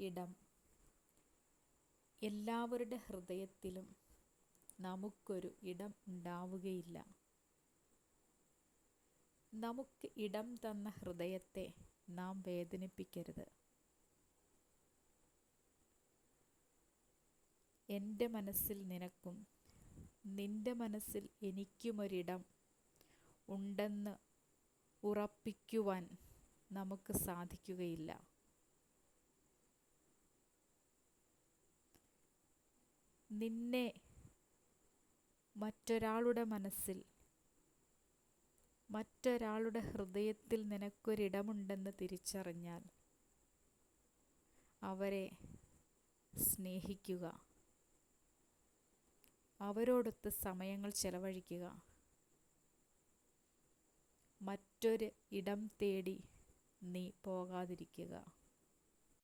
ഇടം. എല്ലാവരുടെ ഹൃദയത്തിലും നമുക്കൊരു ഇടം ഉണ്ടാവുകയില്ല. നമുക്ക് ഇടം തന്ന ഹൃദയത്തെ നാം വേദനിപ്പിക്കരുത്. എൻ്റെ മനസ്സിൽ നിനക്കും നിൻ്റെ മനസ്സിൽ എനിക്കുമൊരിടം ഉണ്ടെന്ന് ഉറപ്പിക്കുവാൻ നമുക്ക് സാധിക്കുകയില്ല. നിന്നെ മറ്റൊരാളുടെ മനസ്സിൽ, മറ്റൊരാളുടെ ഹൃദയത്തിൽ നിനക്കൊരിടമുണ്ടെന്ന് തിരിച്ചറിഞ്ഞാൽ അവരെ സ്നേഹിക്കുക, അവരോടൊത്ത് സമയങ്ങൾ ചെലവഴിക്കുക. മറ്റൊരു ഇടം തേടി നീ പോകാതിരിക്കുക.